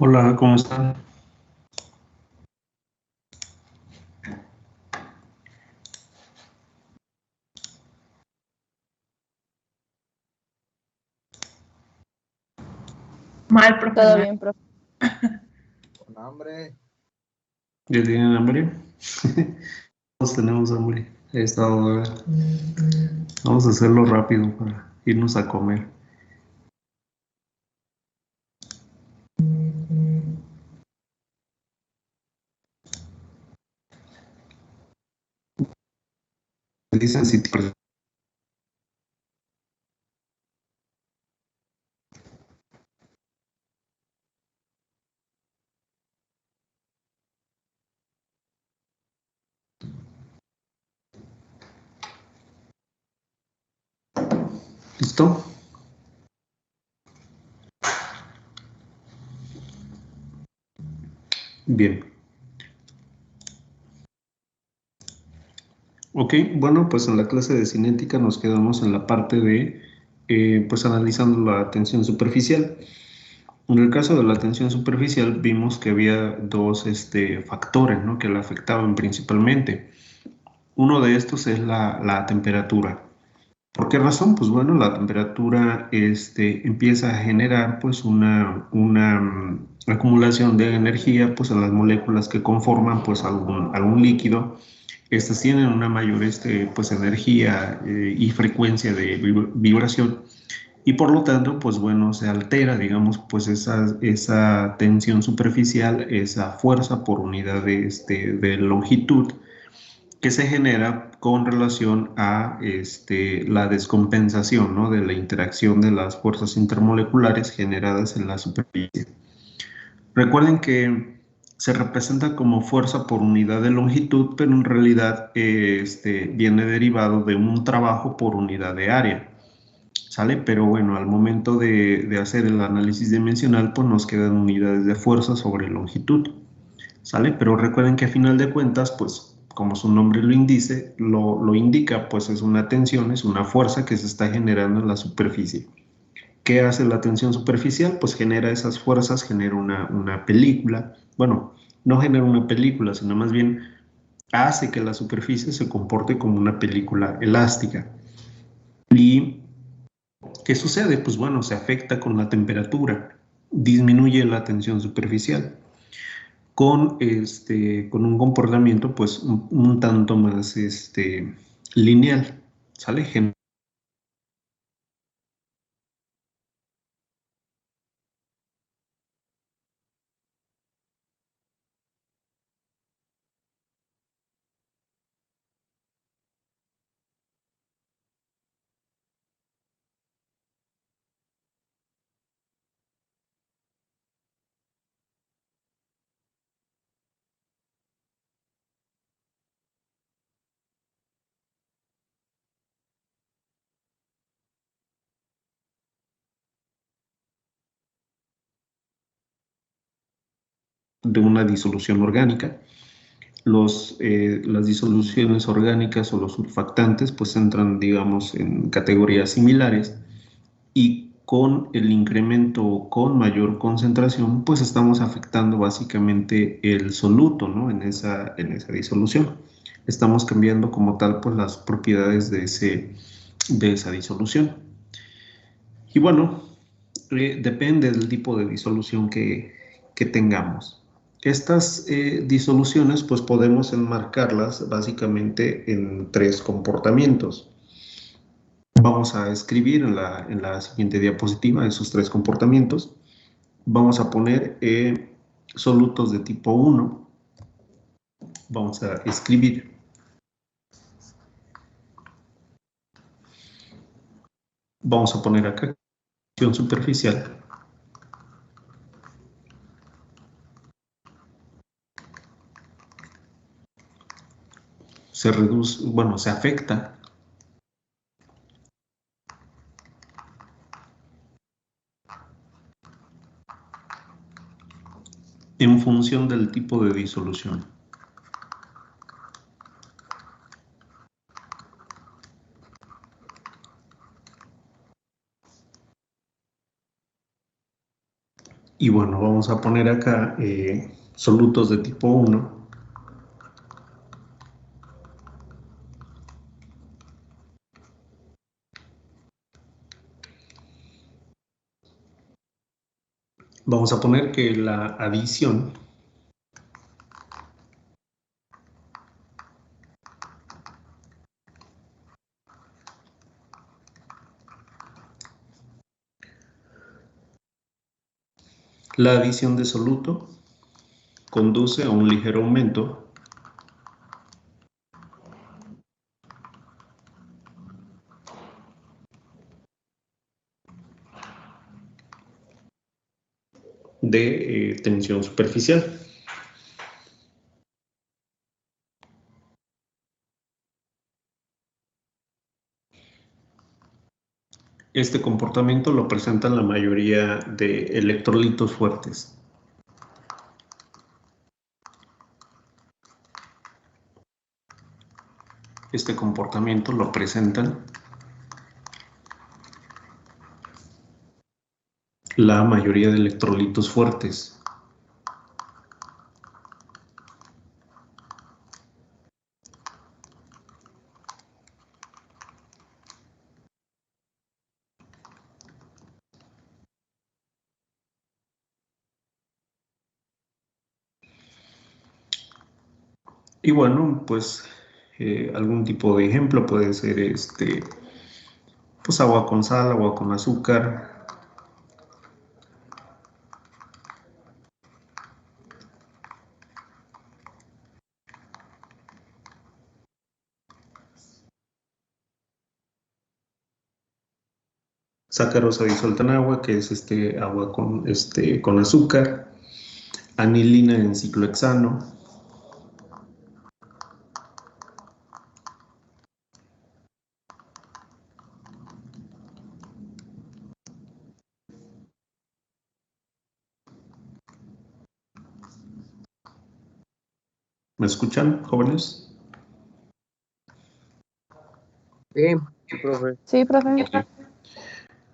Hola, ¿cómo están? Mal, profe, Todo mal. bien, profe. Con hambre. ¿Ya tienen hambre? Todos tenemos hambre. He estado. Vamos a hacerlo rápido para irnos a comer. Dicen si ¿Listo? Bien. Ok, bueno, pues en la clase de cinética nos quedamos en la parte de, pues analizando la tensión superficial. En el caso de la tensión superficial vimos que había dos factores, ¿no?, que la afectaban principalmente. Uno de estos es la temperatura. ¿Por qué razón? Pues bueno, la temperatura empieza a generar pues una acumulación de energía pues en las moléculas que conforman pues algún líquido. Estas tienen una mayor pues energía y frecuencia de vibración, y por lo tanto pues bueno, se altera, digamos, pues esa tensión superficial, esa fuerza por unidad de longitud que se genera con relación a la descompensación, ¿no?, de la interacción de las fuerzas intermoleculares generadas en la superficie. Recuerden que se representa como fuerza por unidad de longitud, pero en realidad viene derivado de un trabajo por unidad de área, ¿sale? Pero bueno, al momento de hacer el análisis dimensional, pues nos quedan unidades de fuerza sobre longitud, ¿sale? Pero recuerden que a final de cuentas, pues como su nombre lo indica, pues es una tensión, es una fuerza que se está generando en la superficie. ¿Qué hace la tensión superficial? Pues genera esas fuerzas, genera una película. Bueno, no genera una película, sino más bien hace que la superficie se comporte como una película elástica. ¿Y qué sucede? Pues bueno, se afecta con la temperatura, disminuye la tensión superficial con un comportamiento pues un tanto más lineal, ¿sale? De una disolución orgánica. Las disoluciones orgánicas o los surfactantes pues entran, digamos, en categorías similares, y con el incremento con mayor concentración pues estamos afectando básicamente el soluto, ¿no?, en esa disolución. Estamos cambiando como tal pues las propiedades de esa disolución. Y bueno, depende del tipo de disolución que tengamos. Estas disoluciones pues podemos enmarcarlas básicamente en tres comportamientos. Vamos a escribir en la siguiente diapositiva esos tres comportamientos. Vamos a poner solutos de tipo 1. Vamos a escribir. Vamos a poner acá tensión superficial. Se reduce, bueno, se afecta en función del tipo de disolución. Y bueno, vamos a poner acá solutos de tipo 1. Vamos a poner que la adición de soluto conduce a un ligero aumento de tensión superficial. Este comportamiento lo presentan la mayoría de electrolitos fuertes. Este comportamiento lo presentan la mayoría de electrolitos fuertes. Y bueno, pues algún tipo de ejemplo puede ser pues agua con sal, agua con azúcar. Sacarosa disuelta en agua, que es agua con azúcar. Anilina en ciclohexano. ¿Me escuchan, jóvenes? Sí, profe. Sí, profe. Ok.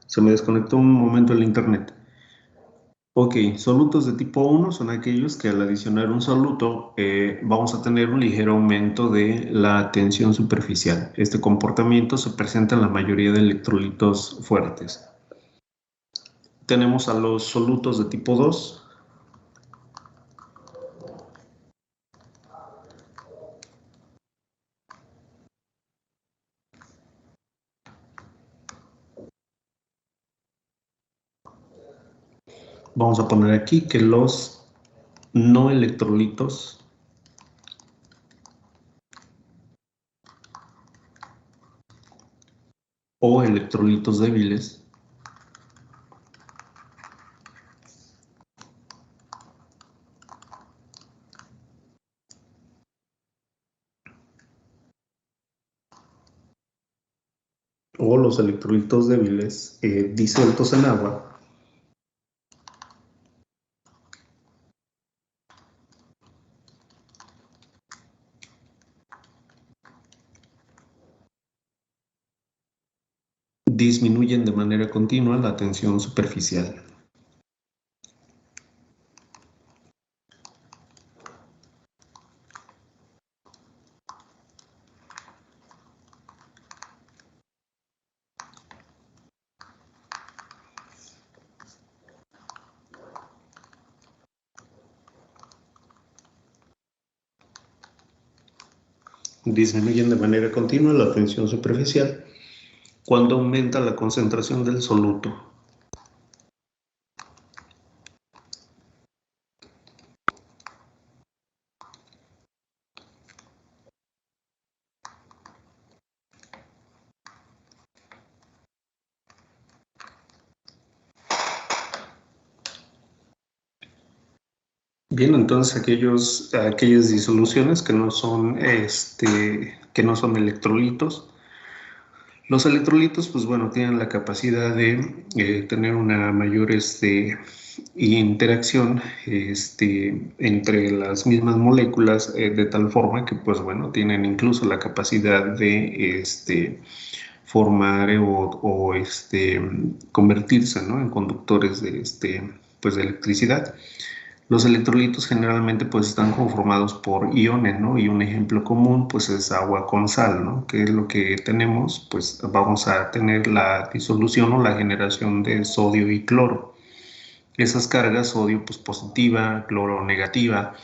Se me desconectó un momento el internet. Ok, solutos de tipo 1 son aquellos que al adicionar un soluto vamos a tener un ligero aumento de la tensión superficial. Este comportamiento se presenta en la mayoría de electrolitos fuertes. Tenemos a los solutos de tipo 2. Vamos a poner aquí que los no electrolitos o electrolitos débiles o los electrolitos débiles disueltos en agua disminuyen de manera continua la tensión superficial. Disminuyen de manera continua la tensión superficial cuando aumenta la concentración del soluto. Bien, entonces aquellas disoluciones que no son electrolitos. Los electrolitos, pues bueno, tienen la capacidad de tener una mayor interacción entre las mismas moléculas de tal forma que, pues bueno, tienen incluso la capacidad de formar o convertirse, ¿no?, en conductores pues, de electricidad. Los electrolitos generalmente pues están conformados por iones, ¿no? Y un ejemplo común pues es agua con sal, ¿no? Que es lo que tenemos, pues vamos a tener la disolución o la generación de sodio y cloro. Esas cargas, sodio pues positiva, cloro negativa,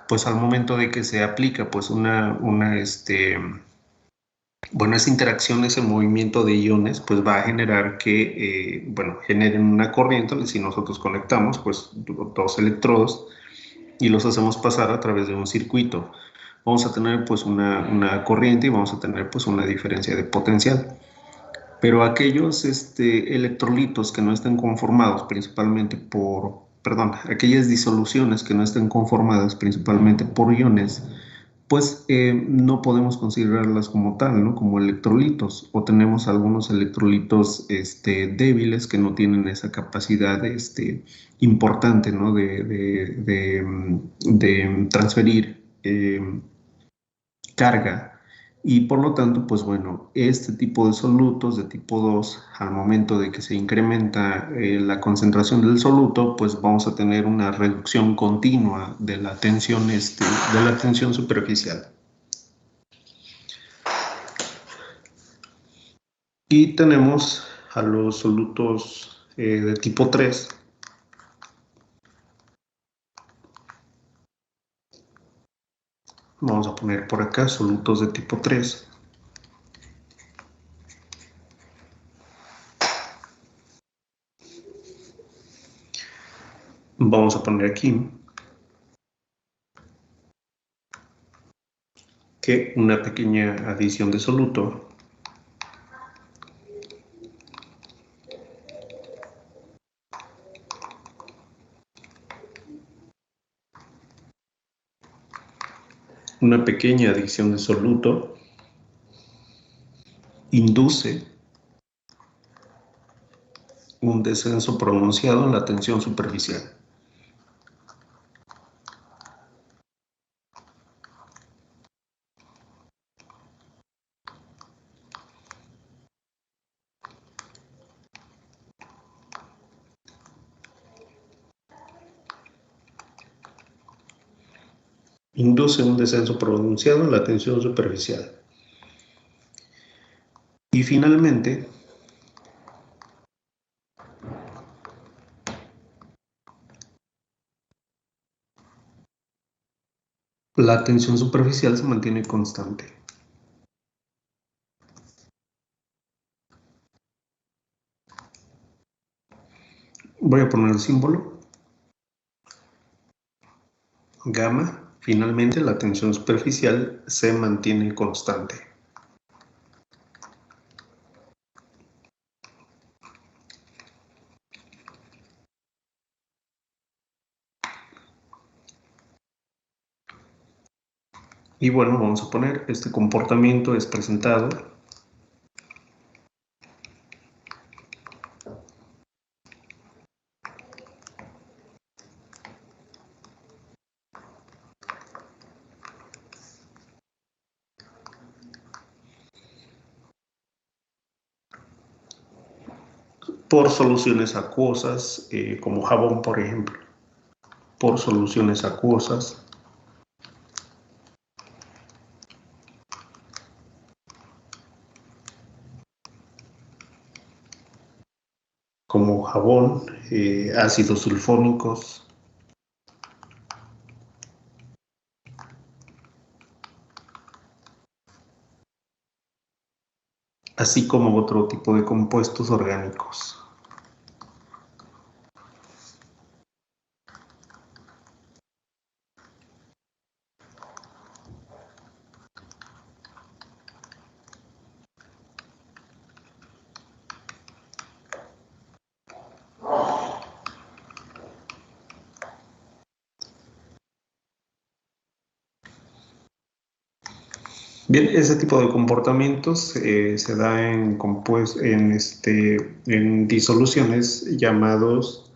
pues al momento de que se aplica pues bueno, esa interacción, ese movimiento de iones, pues va a generar que, bueno, generen una corriente. Si nosotros conectamos, pues, dos electrodos y los hacemos pasar a través de un circuito, vamos a tener, pues, una corriente y vamos a tener, pues, una diferencia de potencial. Pero aquellos electrolitos que no estén conformados principalmente perdón, aquellas disoluciones que no estén conformadas principalmente por iones, pues no podemos considerarlas como tal, ¿no? Como electrolitos, o tenemos algunos electrolitos débiles que no tienen esa capacidad importante, ¿no? De transferir carga, y por lo tanto, pues bueno, este tipo de solutos de tipo 2, al momento de que se incrementa la concentración del soluto, pues vamos a tener una reducción continua de la tensión superficial. Y tenemos a los solutos de tipo 3. Vamos a poner por acá solutos de tipo 3. Vamos a poner aquí que una pequeña adición de soluto induce un descenso pronunciado en la tensión superficial. Induce un descenso pronunciado en la tensión superficial. Y finalmente, la tensión superficial se mantiene constante. Voy a poner el símbolo gamma. Finalmente, la tensión superficial se mantiene constante. Y bueno, vamos a poner este comportamiento es presentado por soluciones acuosas, como jabón, por ejemplo, por soluciones acuosas, como jabón, ácidos sulfónicos, así como otro tipo de compuestos orgánicos. Bien, ese tipo de comportamientos se da en disoluciones llamados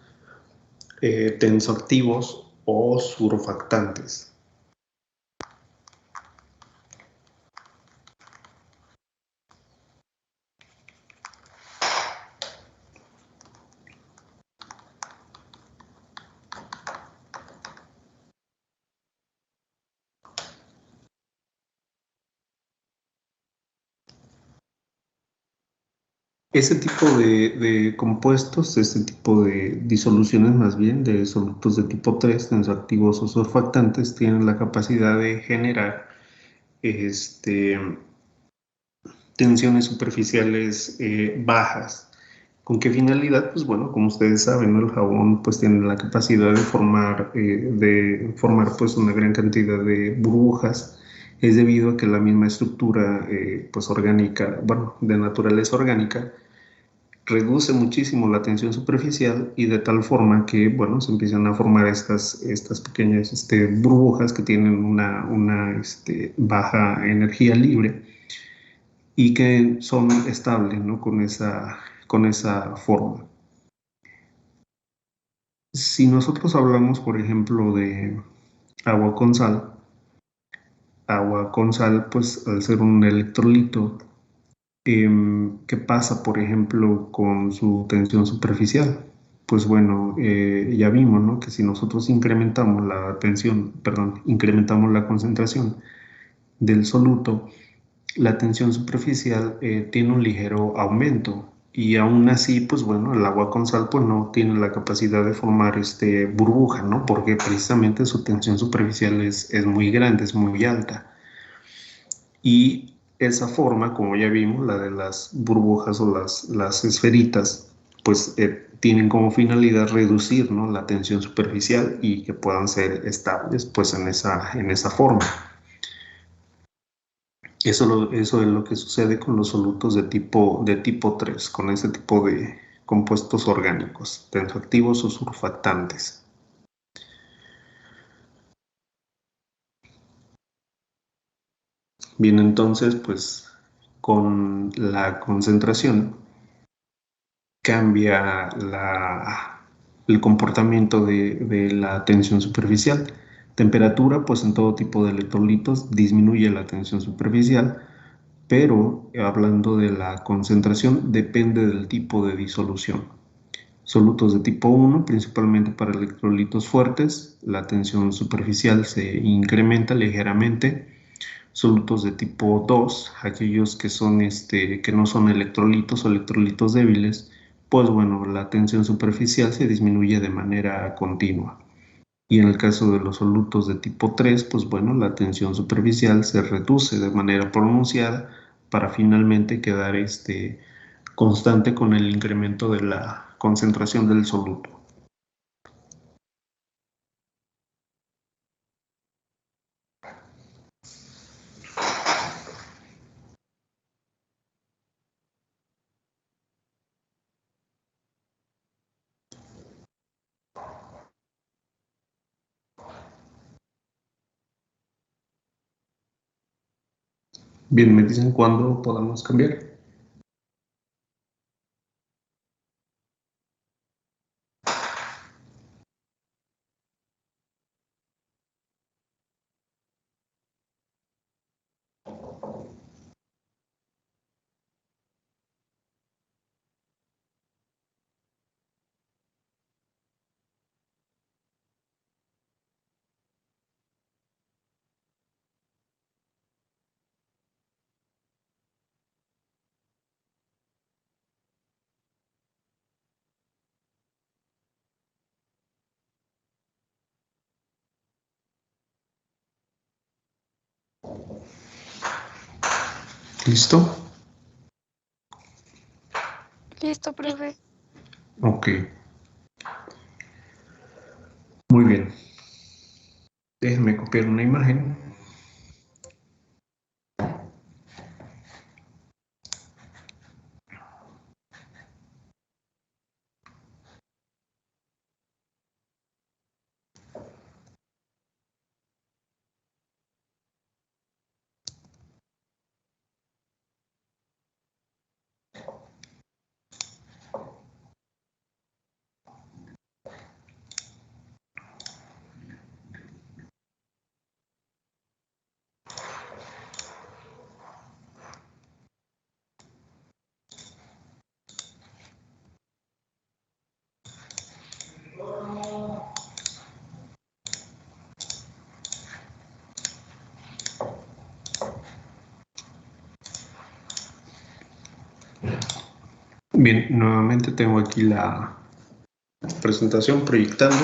tensoactivos o surfactantes. ese tipo de compuestos, este tipo de disoluciones más bien, de solutos de tipo 3 tensoactivos o surfactantes, tienen la capacidad de generar este, tensiones superficiales bajas. ¿Con qué finalidad? Pues bueno, como ustedes saben, ¿no? El jabón pues tiene la capacidad de formar pues una gran cantidad de burbujas. Es debido a que la misma estructura pues orgánica, bueno, de naturaleza orgánica, reduce muchísimo la tensión superficial y de tal forma que, bueno, se empiezan a formar estas pequeñas burbujas que tienen una baja energía libre y que son estables, ¿no? Con esa forma. Si nosotros hablamos, por ejemplo, de agua con sal, agua con sal, pues al ser un electrolito, ¿qué pasa, por ejemplo, con su tensión superficial? Pues bueno, ya vimos, ¿no? Que si nosotros incrementamos la tensión, perdón, incrementamos la concentración del soluto, la tensión superficial tiene un ligero aumento y aún así, pues bueno, el agua con sal pues no tiene la capacidad de formar burbuja, ¿no? Porque precisamente su tensión superficial es muy grande, es muy alta. Y esa forma, como ya vimos, la de las burbujas o las esferitas, pues tienen como finalidad reducir, ¿no? La tensión superficial y que puedan ser estables pues en esa forma. Eso es lo que sucede con los solutos de tipo 3, con ese tipo de compuestos orgánicos, tensoactivos o surfactantes. Bien, entonces, pues con la concentración cambia el comportamiento de la tensión superficial. Temperatura, pues en todo tipo de electrolitos disminuye la tensión superficial, pero hablando de la concentración depende del tipo de disolución. Solutos de tipo 1, principalmente para electrolitos fuertes, la tensión superficial se incrementa ligeramente. Solutos de tipo 2, aquellos que que no son electrolitos o electrolitos débiles, pues bueno, la tensión superficial se disminuye de manera continua. Y en el caso de los solutos de tipo 3, pues bueno, la tensión superficial se reduce de manera pronunciada para finalmente quedar constante con el incremento de la concentración del soluto. Bien, me dicen cuándo podamos cambiar. ¿Listo? Listo, profe. Ok, muy bien. Déjenme copiar una imagen. Bien, nuevamente tengo aquí la presentación proyectando.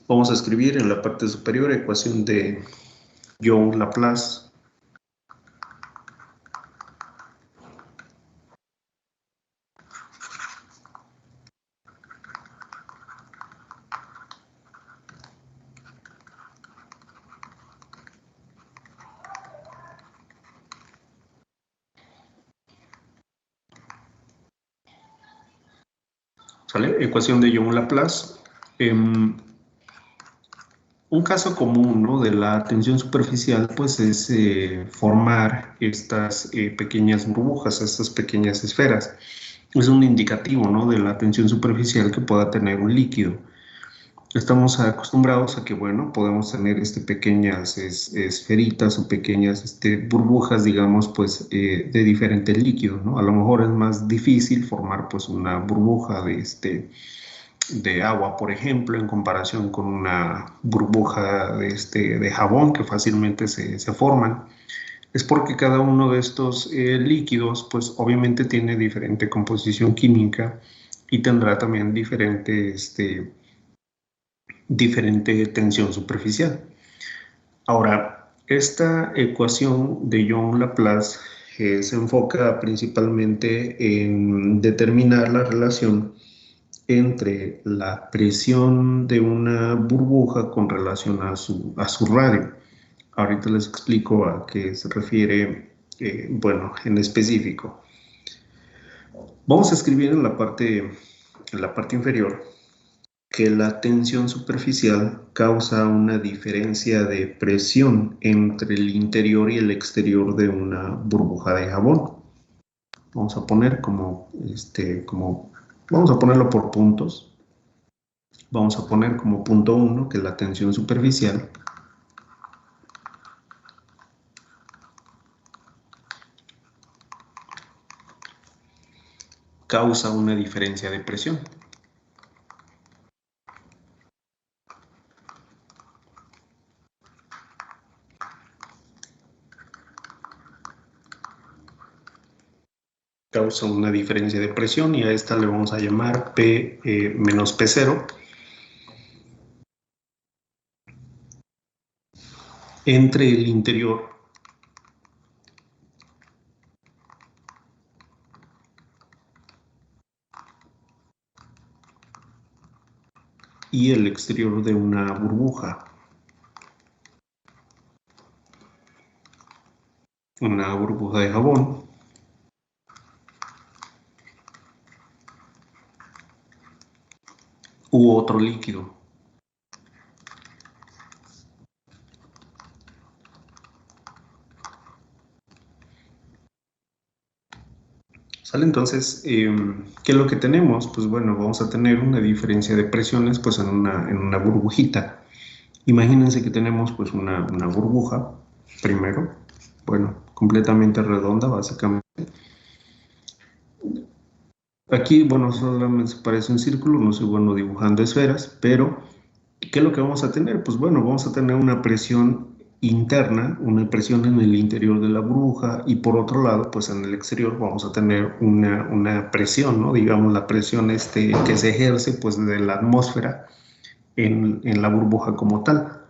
Vamos a escribir en la parte superior ecuación de Young-Laplace. ¿Sale? Ecuación de Young-Laplace. Un caso común, ¿no?, de la tensión superficial pues es formar estas pequeñas burbujas, estas pequeñas esferas. Es un indicativo, ¿no?, de la tensión superficial que pueda tener un líquido. Estamos acostumbrados a que, bueno, podemos tener pequeñas esferitas o pequeñas burbujas, digamos, pues de diferentes líquidos, ¿no? A lo mejor es más difícil formar pues una burbuja de agua, por ejemplo, en comparación con una burbuja de jabón que fácilmente se forman. Es porque cada uno de estos líquidos, pues obviamente tiene diferente composición química y tendrá también diferente tensión superficial. Ahora, esta ecuación de Young-Laplace se enfoca principalmente en determinar la relación entre la presión de una burbuja con relación a su radio. Ahorita les explico a qué se refiere, bueno, en específico. Vamos a escribir en la parte inferior que la tensión superficial causa una diferencia de presión entre el interior y el exterior de una burbuja de jabón. Vamos a poner vamos a ponerlo por puntos. Vamos a poner como punto 1 que la tensión superficial causa una diferencia de presión. Causa una diferencia de presión y a esta le vamos a llamar P menos P0 entre el interior y el exterior de una burbuja. Una burbuja de jabón. U otro líquido. ¿Sale? Entonces, ¿qué es lo que tenemos? Pues bueno, vamos a tener una diferencia de presiones pues en una burbujita. Imagínense que tenemos pues una burbuja, primero, bueno, completamente redonda básicamente. Aquí, bueno, solamente se parece un círculo, no soy bueno dibujando esferas, pero ¿qué es lo que vamos a tener? Pues bueno, vamos a tener una presión interna, una presión en el interior de la burbuja y por otro lado, pues en el exterior vamos a tener una presión, ¿no? Digamos la presión que se ejerce pues de la atmósfera en la burbuja como tal.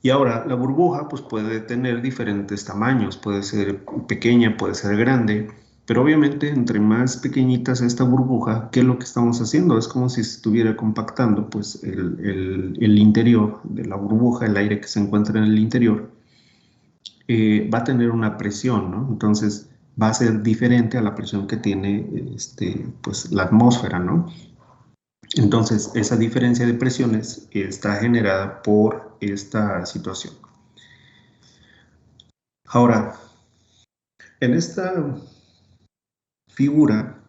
Y ahora, la burbuja pues puede tener diferentes tamaños, puede ser pequeña, puede ser grande, pero obviamente entre más pequeñita sea esta burbuja, ¿qué es lo que estamos haciendo? Es como si se estuviera compactando pues el interior de la burbuja, el aire que se encuentra en el interior, va a tener una presión, ¿no? Entonces va a ser diferente a la presión que tiene pues, la atmósfera, ¿no? Entonces, esa diferencia de presiones está generada por esta situación. Ahora, en esta figura,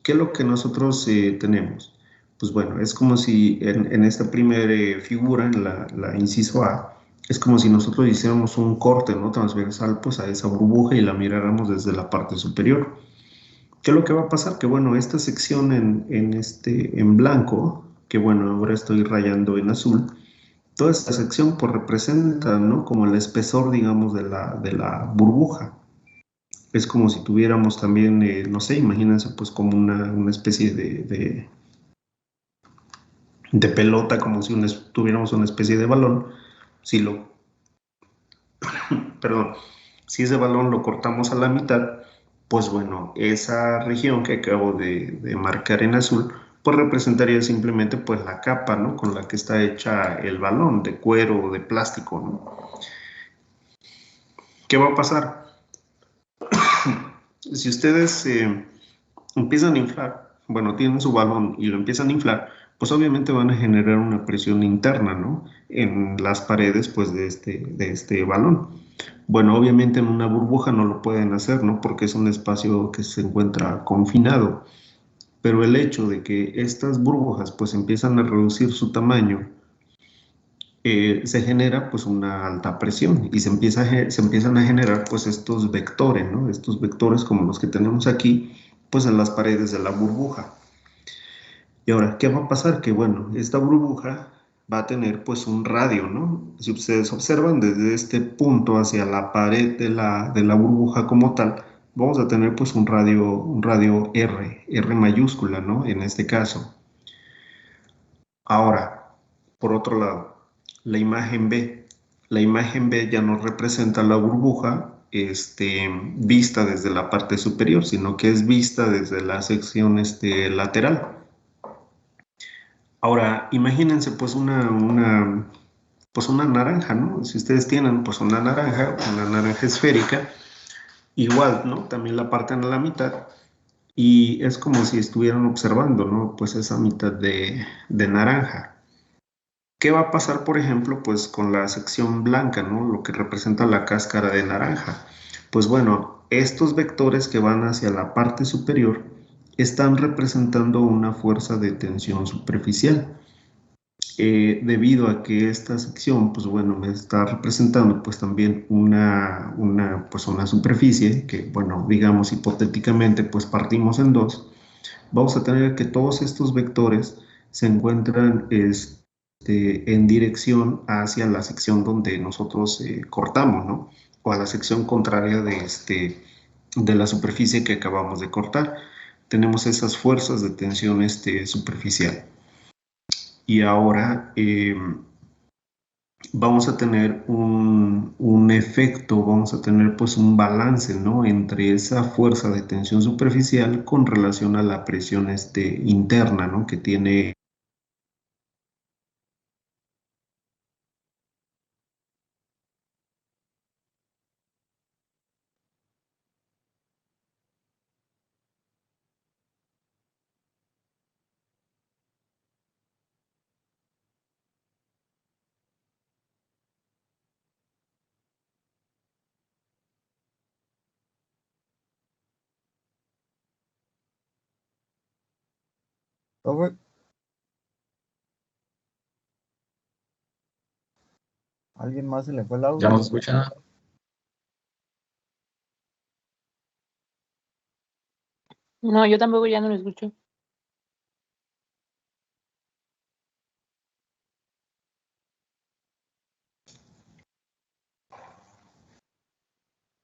¿qué es lo que nosotros tenemos? Pues bueno, es como si en esta primera figura, en la inciso A, es como si nosotros hiciéramos un corte, ¿no?, transversal pues a esa burbuja y la miráramos desde la parte superior. ¿Qué es lo que va a pasar? Que bueno, esta sección en blanco, que bueno, ahora estoy rayando en azul, toda esta sección pues representa, ¿no?, como el espesor, digamos, de la burbuja. Es como si tuviéramos también, no sé, imagínense pues como una especie de pelota, como si tuviéramos una especie de balón. Si lo, perdón, si ese balón lo cortamos a la mitad, pues bueno, esa región que acabo de marcar en azul, pues representaría simplemente pues la capa, ¿no? Con la que está hecha el balón, de cuero o de plástico, ¿no? ¿Qué va a pasar? Si ustedes empiezan a inflar, bueno, tienen su balón y lo empiezan a inflar, pues obviamente van a generar una presión interna, ¿no? En las paredes, pues, de este balón. Bueno, obviamente en una burbuja no lo pueden hacer, ¿no? Porque es un espacio que se encuentra confinado. Pero el hecho de que estas burbujas, pues, empiezan a reducir su tamaño, se genera pues una alta presión y se empiezan a generar pues estos vectores, ¿no? Estos vectores como los que tenemos aquí, pues en las paredes de la burbuja. Y ahora, ¿qué va a pasar? Que bueno, esta burbuja va a tener pues un radio, ¿no? Si ustedes observan desde este punto hacia la pared de la burbuja como tal, vamos a tener pues un radio R mayúscula, ¿no? En este caso. Ahora, por otro lado, la imagen B. La imagen B ya no representa la burbuja vista desde la parte superior, sino que es vista desde la sección lateral. Ahora, imagínense pues una naranja, ¿no? Si ustedes tienen pues una naranja esférica, igual, ¿no? También la parten a la mitad y es como si estuvieran observando, ¿no? Pues esa mitad de naranja. ¿Qué va a pasar, por ejemplo, pues con la sección blanca, ¿no? Lo que representa la cáscara de naranja. Pues bueno, estos vectores que van hacia la parte superior están representando una fuerza de tensión superficial. Debido a que esta sección, pues bueno, me está representando pues también pues una superficie que, bueno, digamos hipotéticamente, pues partimos en dos, vamos a tener que todos estos vectores se encuentran en dirección hacia la sección donde nosotros cortamos, ¿no? O a la sección contraria de la superficie que acabamos de cortar. Tenemos esas fuerzas de tensión superficial. Y ahora vamos a tener un efecto, vamos a tener pues un balance, ¿no? Entre esa fuerza de tensión superficial con relación a la presión interna, ¿no? Que tiene. Profe, ¿alguien más se le fue el Ya no audio? se escucha nada. No, yo tampoco ya no lo escucho.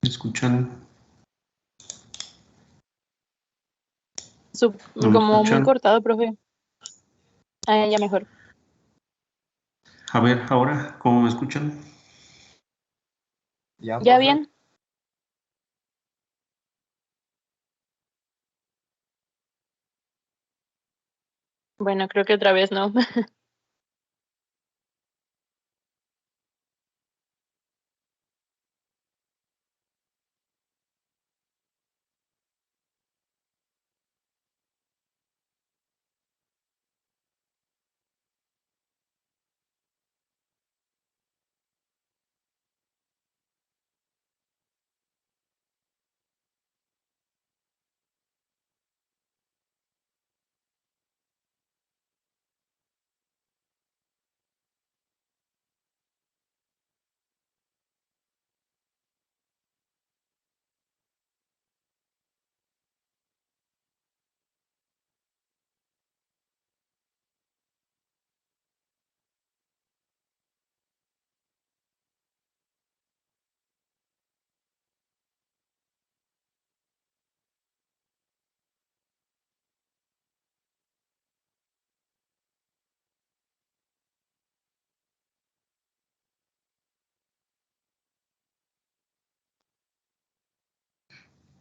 ¿Me escuchan? ¿No me Como muy escuchan? cortado, profe. Ah, ya mejor. A ver, ahora, ¿cómo me escuchan? Ya, ¿Ya profe. bien? Bueno, creo que otra vez no.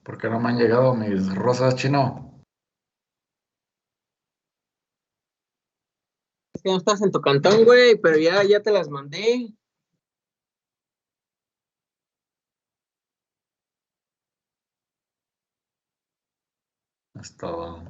¿Por qué no me han llegado mis rosas, Chino? Es que no estás en tu cantón, güey, pero ya te las mandé. Es todo.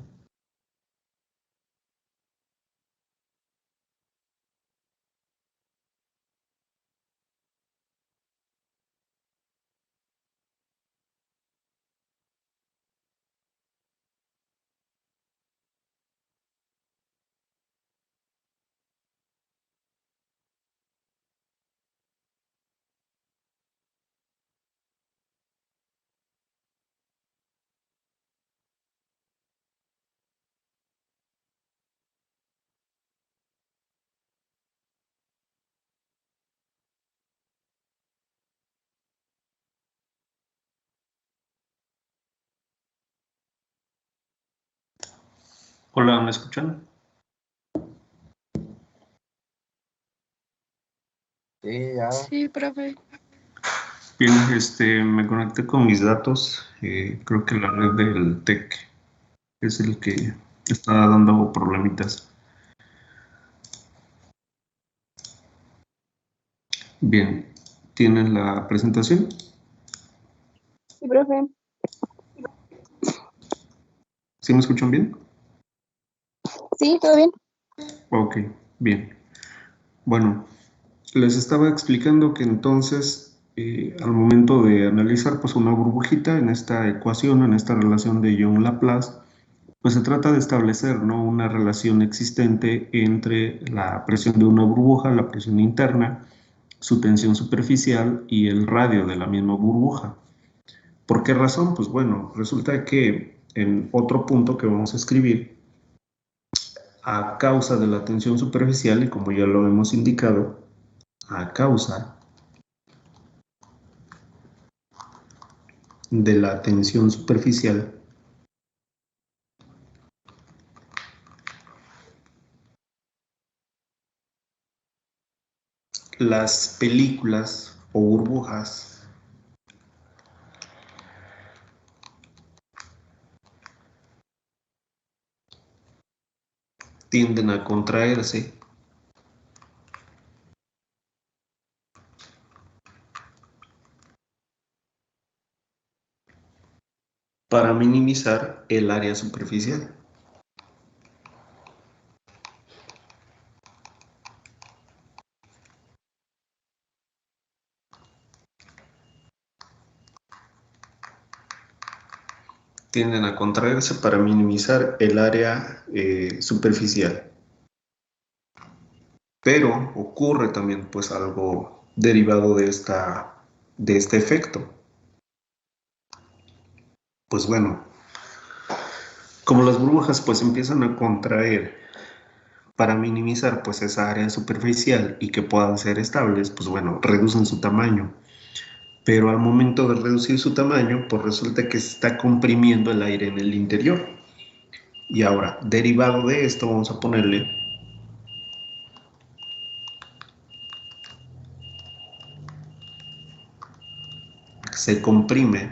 Hola, ¿me escuchan? Sí, ya. Sí, profe. Bien, me conecté con mis datos. Creo que la red del TEC es el que está dando problemitas. Bien, ¿tienen la presentación? Sí, profe. ¿Sí me escuchan bien? Sí, todo bien. Ok, bien. Bueno, les estaba explicando que entonces, al momento de analizar pues una burbujita en esta ecuación, en esta relación de Young-Laplace, pues se trata de establecer, ¿no?, una relación existente entre la presión de una burbuja, la presión interna, su tensión superficial y el radio de la misma burbuja. ¿Por qué razón? Pues bueno, resulta que en otro punto que vamos a escribir, a causa de la tensión superficial, y como ya lo hemos indicado, a causa de la tensión superficial, las películas o burbujas tienden a contraerse para minimizar el área superficial. Tienden a contraerse para minimizar el área superficial. Pero ocurre también pues algo derivado de este efecto. Pues bueno, como las burbujas pues empiezan a contraer para minimizar pues esa área superficial y que puedan ser estables, pues bueno, reducen su tamaño. Pero al momento de reducir su tamaño, pues resulta que se está comprimiendo el aire en el interior. Y ahora, derivado de esto, vamos a ponerle se comprime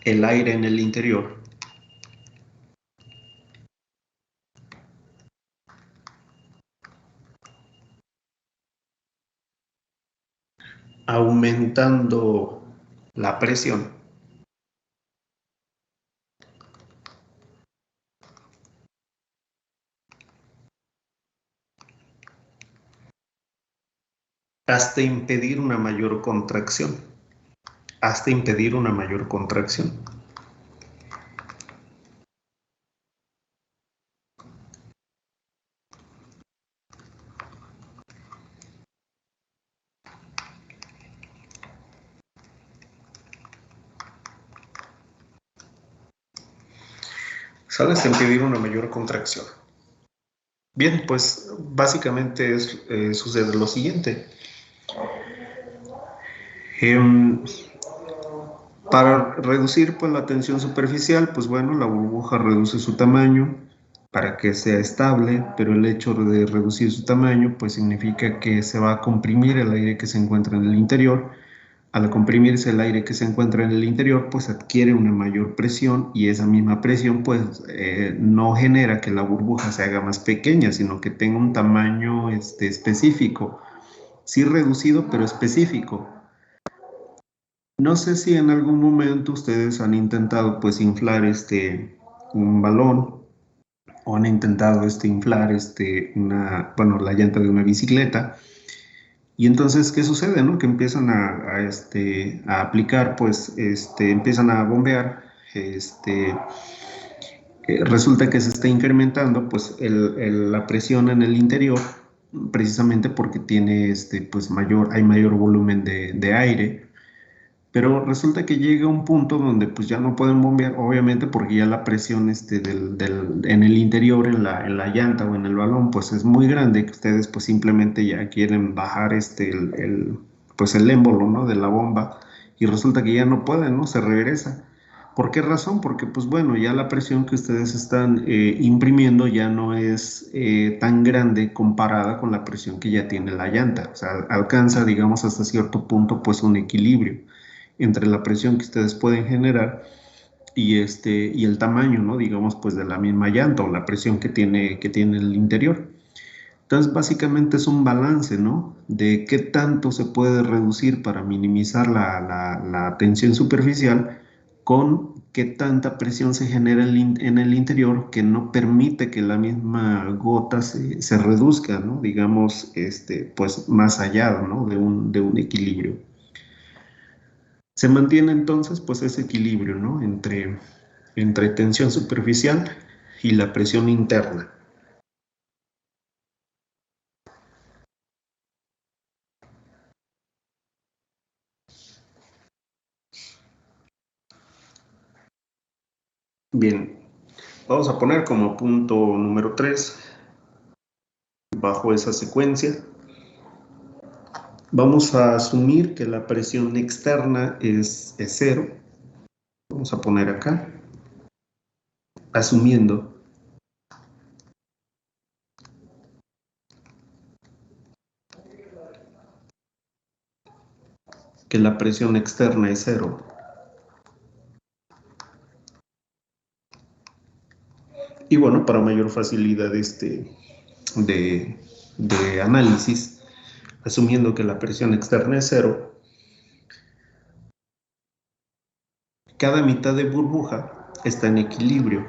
el aire en el interior aumentando la presión hasta impedir una mayor contracción. Hasta impedir una mayor contracción. ¿Sale? Hasta impedir una mayor contracción. Bien, pues básicamente sucede lo siguiente. Para reducir pues, la tensión superficial, pues bueno, la burbuja reduce su tamaño para que sea estable, pero el hecho de reducir su tamaño pues significa que se va a comprimir el aire que se encuentra en el interior, Al comprimirse el aire que se encuentra en el interior, pues adquiere una mayor presión y esa misma presión pues no genera que la burbuja se haga más pequeña, sino que tenga un tamaño específico, sí reducido, pero específico. No sé si en algún momento ustedes han intentado pues inflar un balón o han intentado inflar bueno, la llanta de una bicicleta. Y entonces, ¿qué sucede, no? Que empiezan a aplicar, pues, empiezan a bombear, resulta que se está incrementando, pues, la presión en el interior, precisamente porque tiene, pues, hay mayor volumen de aire, pero resulta que llega un punto donde, pues, ya no pueden bombear, obviamente, porque ya la presión, en el interior, en la llanta o en el balón, pues, es muy grande, que ustedes, pues, simplemente ya quieren bajar, pues, el émbolo, ¿no? De la bomba, y resulta que ya no pueden, ¿no? Se regresa. ¿Por qué razón? Porque, pues bueno, ya la presión que ustedes están imprimiendo ya no es tan grande comparada con la presión que ya tiene la llanta. O sea, alcanza, digamos, hasta cierto punto, pues un equilibrio entre la presión que ustedes pueden generar y el tamaño, ¿no? Digamos, pues de la misma llanta o la presión que tiene el interior. Entonces, básicamente es un balance, ¿no? De qué tanto se puede reducir para minimizar la tensión superficial con qué tanta presión se genera en el interior que no permite que la misma gota se reduzca, ¿no? Digamos, pues más allá, ¿no? De un equilibrio. Se mantiene entonces, pues ese equilibrio, ¿no? Entre tensión superficial y la presión interna. Bien, vamos a poner como punto número 3, bajo esa secuencia, vamos a asumir que la presión externa es 0. Vamos a poner acá, asumiendo que la presión externa es 0. Y bueno, para mayor facilidad de análisis, asumiendo que la presión externa es 0, cada mitad de burbuja está en equilibrio.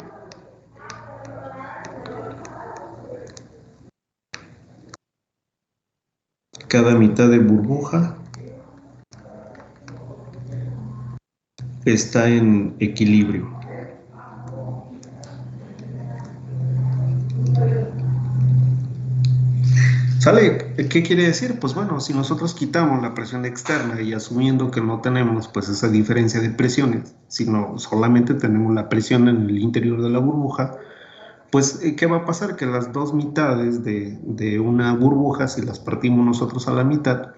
Cada mitad de burbuja está en equilibrio. ¿Sale? ¿Qué quiere decir? Pues bueno, si nosotros quitamos la presión externa y asumiendo que no tenemos pues esa diferencia de presiones, sino solamente tenemos la presión en el interior de la burbuja, pues ¿qué va a pasar? Que las dos mitades de una burbuja, si las partimos nosotros a la mitad,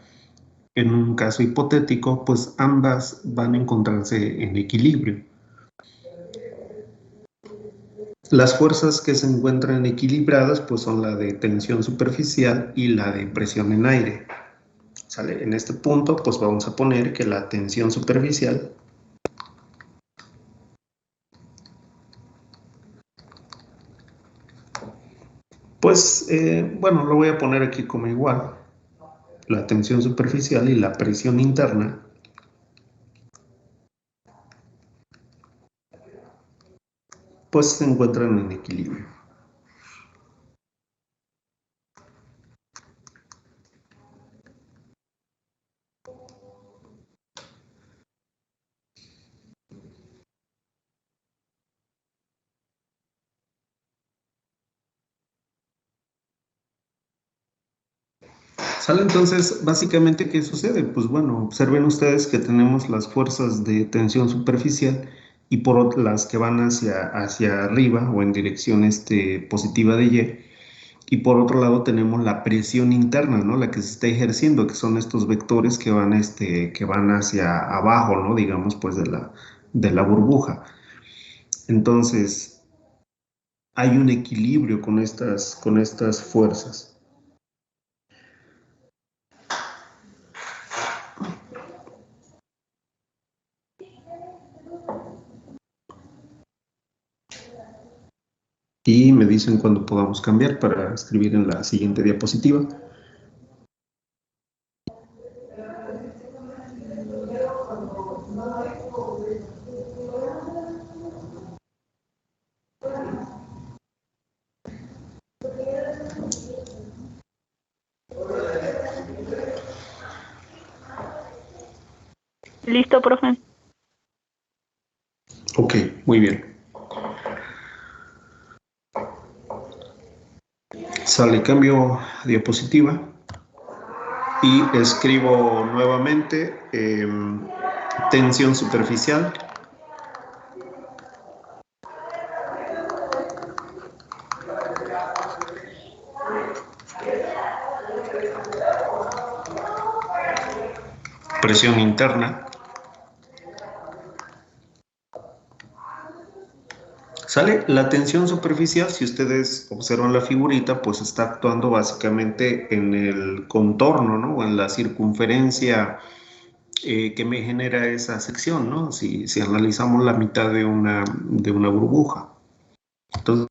en un caso hipotético, pues ambas van a encontrarse en equilibrio. Las fuerzas que se encuentran equilibradas pues son la de tensión superficial y la de presión en aire. ¿Sale? En este punto pues vamos a poner que la tensión superficial pues bueno, lo voy a poner aquí como igual. La tensión superficial y la presión interna pues se encuentran en equilibrio. ¿Sale? Entonces, básicamente, ¿qué sucede? Pues bueno, observen ustedes que tenemos las fuerzas de tensión superficial y por las que van hacia arriba o en dirección positiva de y por otro lado tenemos la presión interna, ¿no? La que se está ejerciendo, que son estos vectores que van hacia abajo, ¿no? Digamos, pues de la burbuja. Entonces, hay un equilibrio con estas fuerzas. dicen cuando podamos cambiar para escribir en la siguiente diapositiva. Listo, profe. Ok, muy bien. Sale, cambio diapositiva y escribo nuevamente tensión superficial. Presión interna. ¿Sale? La tensión superficial, si ustedes observan la figurita, pues está actuando básicamente en el contorno, ¿no? O en la circunferencia que me genera esa sección, ¿no? Si analizamos la mitad de una burbuja. Entonces,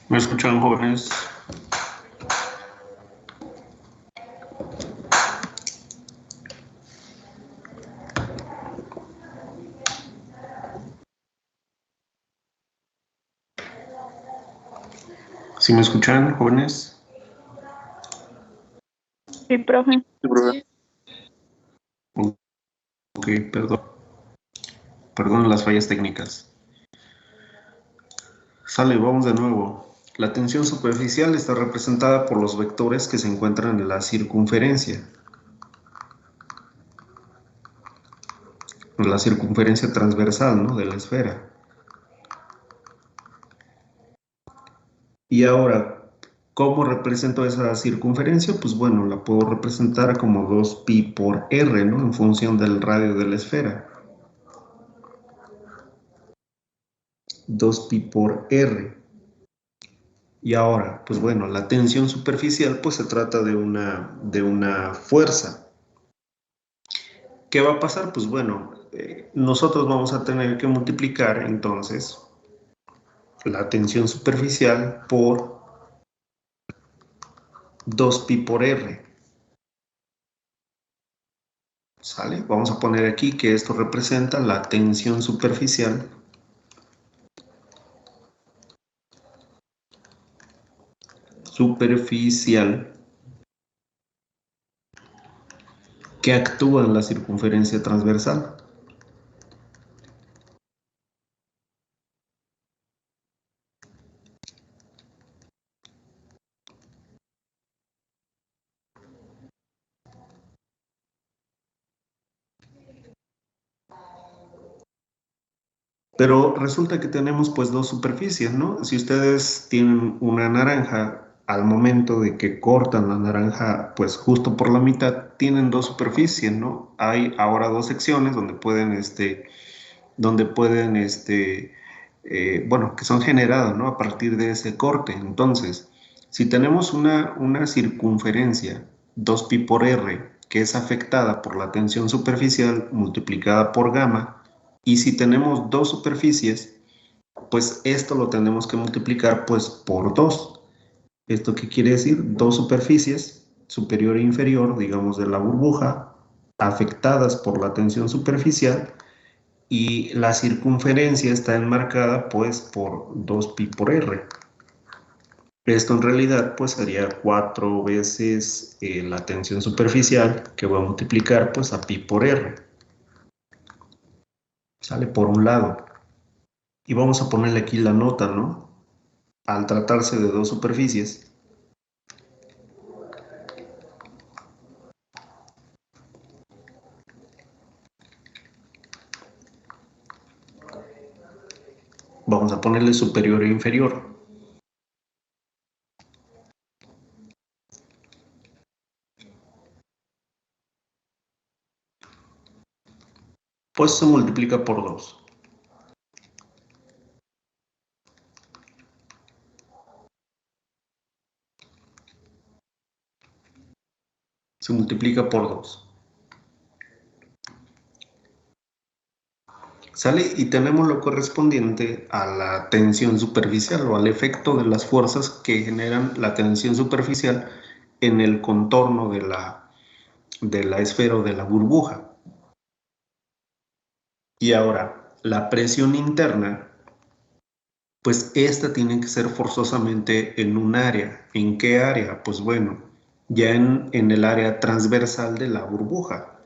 ¿me escuchan, jóvenes? ¿Sí me escuchan, jóvenes? Sí, profe. Ok, perdón. Perdón las fallas técnicas. Sale, vamos de nuevo. La tensión superficial está representada por los vectores que se encuentran en la circunferencia. En la circunferencia transversal, ¿no? De la esfera. Y ahora, ¿cómo represento esa circunferencia? Pues bueno, la puedo representar como 2pi por r, ¿no? En función del radio de la esfera. 2pi por r. Y ahora, pues bueno, la tensión superficial pues se trata de una fuerza. ¿Qué va a pasar? Pues bueno, nosotros vamos a tener que multiplicar entonces la tensión superficial por 2pi por r. ¿Sale? Vamos a poner aquí que esto representa la tensión superficial que actúa en la circunferencia transversal. Pero resulta que tenemos pues dos superficies, ¿no? Si ustedes tienen una naranja, al momento de que cortan la naranja, pues justo por la mitad, tienen dos superficies, ¿no? Hay ahora dos secciones donde pueden, bueno, que son generadas, ¿no? A partir de ese corte. Entonces, si tenemos una circunferencia 2pi por r, que es afectada por la tensión superficial multiplicada por gamma, y si tenemos dos superficies, pues esto lo tenemos que multiplicar pues por 2. ¿Esto qué quiere decir? Dos superficies, superior e inferior, digamos, de la burbuja, afectadas por la tensión superficial, y la circunferencia está enmarcada pues por 2pi por r. Esto en realidad pues sería 4 veces la tensión superficial, que voy a multiplicar pues a pi por r. Sale por un lado. Y vamos a ponerle aquí la nota, ¿no? Al tratarse de dos superficies, Vamos a ponerle superior e inferior. Pues se multiplica por 2. Se multiplica por 2. ¿Sale? Y tenemos lo correspondiente a la tensión superficial o al efecto de las fuerzas que generan la tensión superficial en el contorno de la esfera o de la burbuja. Y ahora, la presión interna, pues esta tiene que ser forzosamente en un área. ¿En qué área? Pues bueno, ya en el área transversal de la burbuja.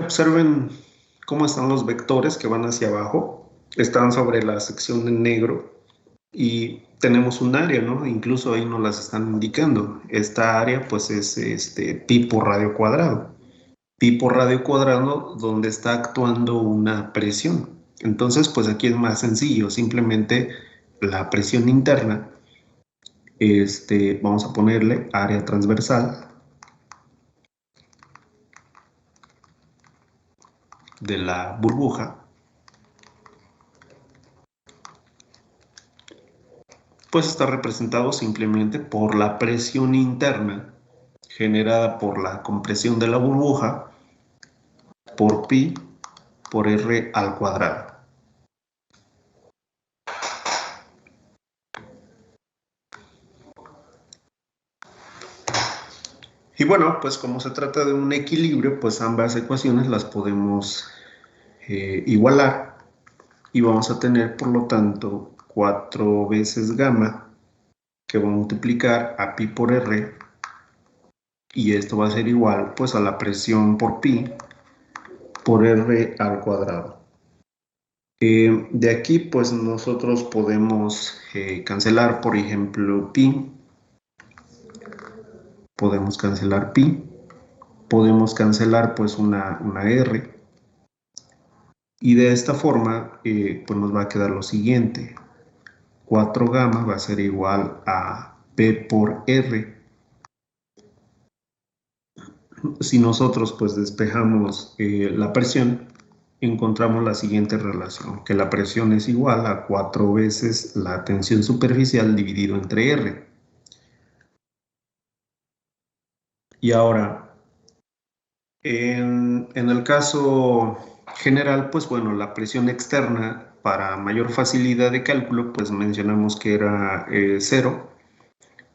Observen cómo están los vectores que van hacia abajo. Están sobre la sección en negro y tenemos un área, ¿no? Incluso ahí nos las están indicando. Esta área pues es pi por radio cuadrado. Pi por radio cuadrado donde está actuando una presión. Entonces pues aquí es más sencillo. Simplemente la presión interna, vamos a ponerle área transversal de la burbuja, pues está representado simplemente por la presión interna generada por la compresión de la burbuja por pi por r al cuadrado. Y bueno, pues como se trata de un equilibrio, pues ambas ecuaciones las podemos igualar y vamos a tener por lo tanto 4 veces gamma que va a multiplicar a pi por r y esto va a ser igual pues a la presión por pi por r al cuadrado. De aquí pues nosotros podemos cancelar por ejemplo pi, podemos cancelar pi, podemos cancelar pues una r y de esta forma pues nos va a quedar lo siguiente: 4 gamma va a ser igual a p por r. Si nosotros pues despejamos la presión, encontramos la siguiente relación, que la presión es igual a 4 veces la tensión superficial dividido entre R. Y ahora, en el caso general, pues bueno, la presión externa para mayor facilidad de cálculo, pues mencionamos que era 0,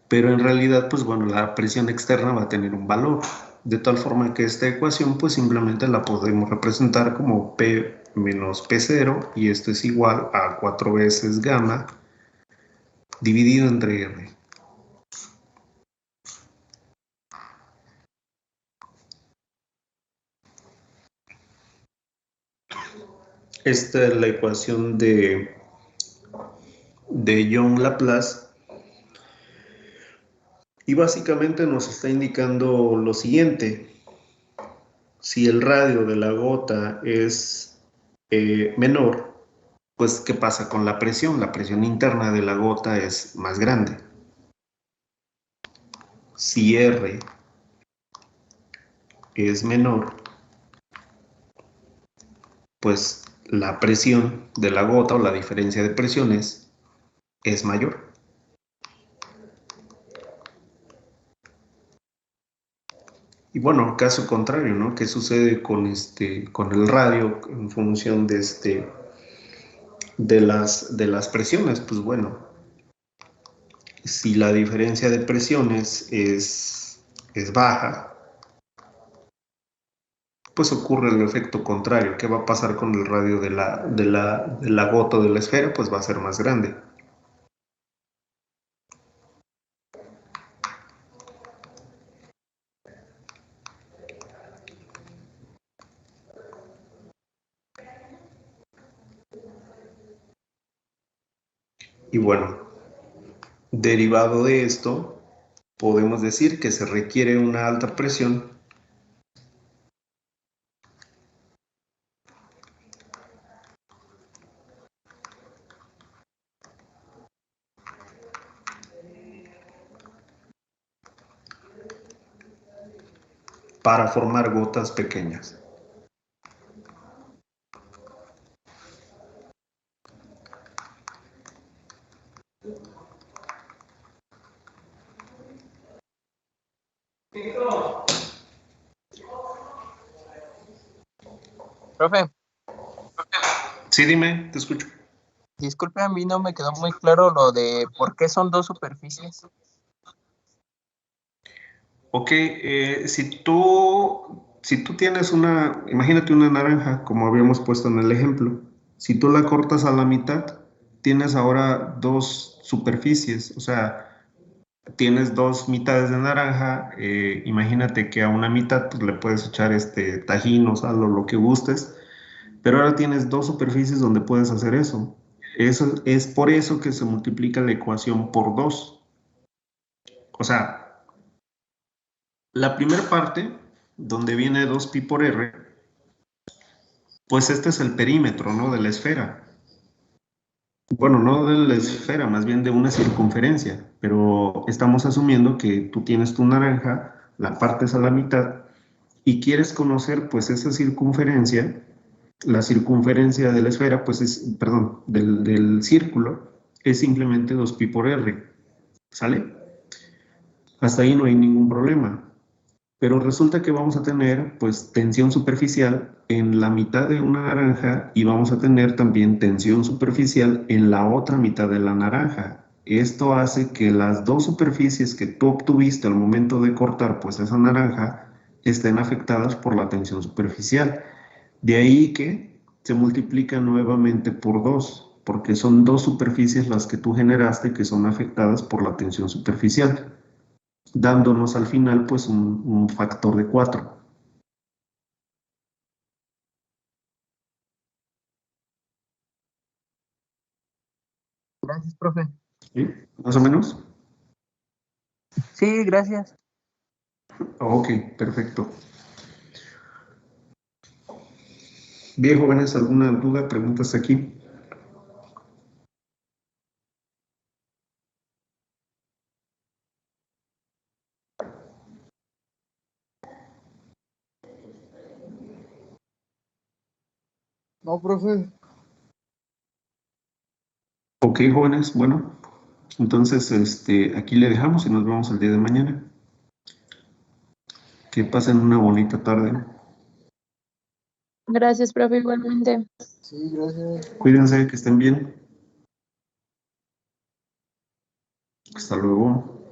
pero en realidad, pues bueno, la presión externa va a tener un valor, de tal forma que esta ecuación pues simplemente la podemos representar como P menos P0 y esto es igual a 4 veces gamma dividido entre R. Esta es la ecuación de Young-Laplace y básicamente nos está indicando lo siguiente: si el radio de la gota es menor, pues ¿qué pasa con la presión? La presión interna de la gota es más grande. Si R es menor, pues la presión de la gota o la diferencia de presiones es mayor. Y bueno, caso contrario, ¿no? ¿Qué sucede con el radio en función de las presiones? Pues bueno, si la diferencia de presiones es baja, pues ocurre el efecto contrario. ¿Qué va a pasar con el radio de la gota o de la esfera? Pues va a ser más grande. Y bueno, derivado de esto, podemos decir que se requiere una alta presión para formar gotas pequeñas. Profe, Sí, dime, te escucho. disculpe, a mí no me quedó muy claro lo de por qué son dos superficies. Ok, si tú tienes imagínate una naranja, como habíamos puesto en el ejemplo, si tú la cortas a la mitad, tienes ahora dos superficies, o sea, tienes dos mitades de naranja, imagínate que a una mitad pues, le puedes echar tajín o sal o lo que gustes, pero ahora tienes dos superficies donde puedes hacer eso. Eso es por eso que se multiplica la ecuación por 2. O sea, la primera parte, donde viene 2pi por r, pues este es el perímetro, ¿no? De la esfera. Bueno, no de la esfera, más bien de una circunferencia, pero estamos asumiendo que tú tienes tu naranja, la partes a la mitad y quieres conocer pues esa circunferencia, la circunferencia de la esfera, pues es, perdón, del círculo, es simplemente 2pi por r, ¿sale? Hasta ahí no hay ningún problema. Pero resulta que vamos a tener pues tensión superficial en la mitad de una naranja y vamos a tener también tensión superficial en la otra mitad de la naranja. Esto hace que las dos superficies que tú obtuviste al momento de cortar pues esa naranja estén afectadas por la tensión superficial. De ahí que se multiplica nuevamente por 2, porque son dos superficies las que tú generaste que son afectadas por la tensión superficial, dándonos al final pues un factor de 4. Gracias, profe. ¿Sí? ¿Más o menos? Sí, gracias. Ok, perfecto. Bien, jóvenes, ¿alguna duda, preguntas aquí? No, profe. Ok, jóvenes, bueno, entonces aquí le dejamos y nos vemos el día de mañana. Que pasen una bonita tarde. Gracias, profe, igualmente. Sí, gracias. Cuídense, que estén bien. Hasta luego.